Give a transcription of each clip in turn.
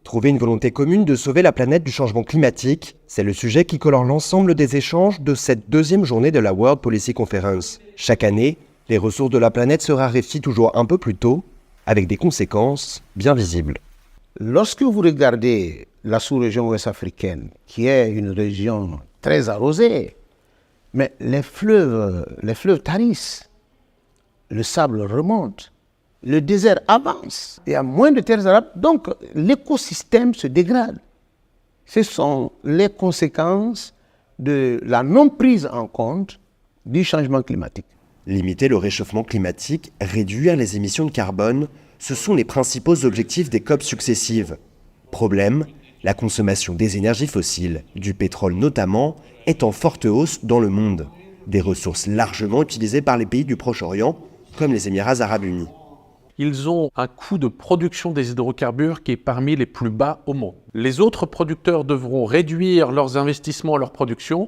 Trouver une volonté commune de sauver la planète du changement climatique, c'est le sujet qui colore l'ensemble des échanges de cette deuxième journée de la World Policy Conference. Chaque année, les ressources de la planète se raréfient toujours un peu plus tôt, avec des conséquences bien visibles. Lorsque vous regardez la sous-région ouest africaine, qui est une région très arrosée, mais les fleuves tarissent, le sable remonte, le désert avance, il y a moins de terres arables, donc l'écosystème se dégrade. Ce sont les conséquences de la non-prise en compte du changement climatique. Limiter le réchauffement climatique, réduire les émissions de carbone, ce sont les principaux objectifs des COP successives. Problème, la consommation des énergies fossiles, du pétrole notamment, est en forte hausse dans le monde. Des ressources largement utilisées par les pays du Proche-Orient, comme les Émirats arabes unis. Ils ont un coût de production des hydrocarbures qui est parmi les plus bas au monde. Les autres producteurs devront réduire leurs investissements, leur production,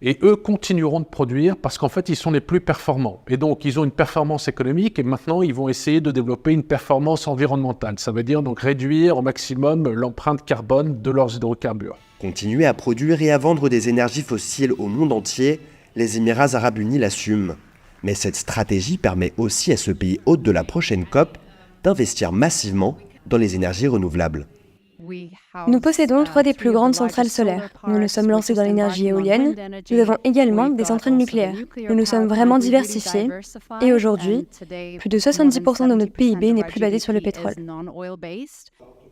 et eux continueront de produire parce qu'en fait, ils sont les plus performants. Et donc, ils ont une performance économique et maintenant, ils vont essayer de développer une performance environnementale. Ça veut dire donc réduire au maximum l'empreinte carbone de leurs hydrocarbures. Continuer à produire et à vendre des énergies fossiles au monde entier, les Émirats arabes unis l'assument. Mais cette stratégie permet aussi à ce pays hôte de la prochaine COP d'investir massivement dans les énergies renouvelables. Nous possédons 3 des plus grandes centrales solaires. Nous nous sommes lancés dans l'énergie éolienne. Nous avons également des centrales nucléaires. Nous nous sommes vraiment diversifiés. Et aujourd'hui, plus de 70% de notre PIB n'est plus basé sur le pétrole.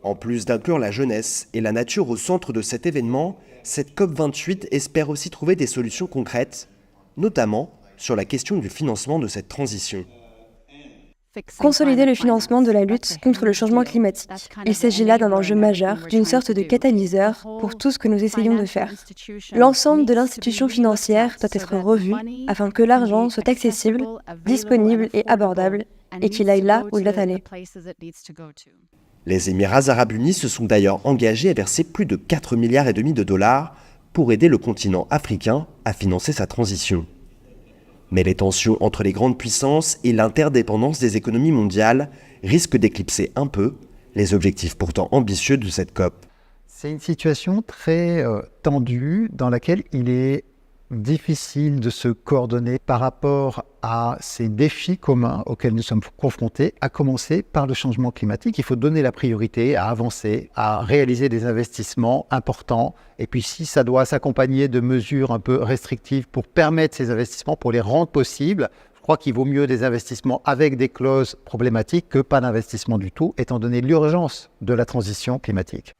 En plus d'inclure la jeunesse et la nature au centre de cet événement, cette COP28 espère aussi trouver des solutions concrètes, notamment sur la question du financement de cette transition. Consolider le financement de la lutte contre le changement climatique. Il s'agit là d'un enjeu majeur, d'une sorte de catalyseur pour tout ce que nous essayons de faire. L'ensemble de l'institution financière doit être revu afin que l'argent soit accessible, disponible et abordable, et qu'il aille là où il doit aller. Les Émirats arabes unis se sont d'ailleurs engagés à verser plus de 4,5 milliards de dollars pour aider le continent africain à financer sa transition. Mais les tensions entre les grandes puissances et l'interdépendance des économies mondiales risquent d'éclipser un peu les objectifs pourtant ambitieux de cette COP. C'est une situation très tendue dans laquelle il est difficile de se coordonner par rapport à ces défis communs auxquels nous sommes confrontés, à commencer par le changement climatique. Il faut donner la priorité à avancer, à réaliser des investissements importants. Et puis si ça doit s'accompagner de mesures un peu restrictives pour permettre ces investissements, pour les rendre possibles, je crois qu'il vaut mieux des investissements avec des clauses problématiques que pas d'investissement du tout, étant donné l'urgence de la transition climatique.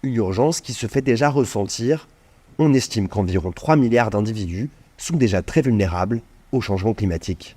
Une urgence qui se fait déjà ressentir. On estime qu'environ 3 milliards d'individus sont déjà très vulnérables au changement climatique.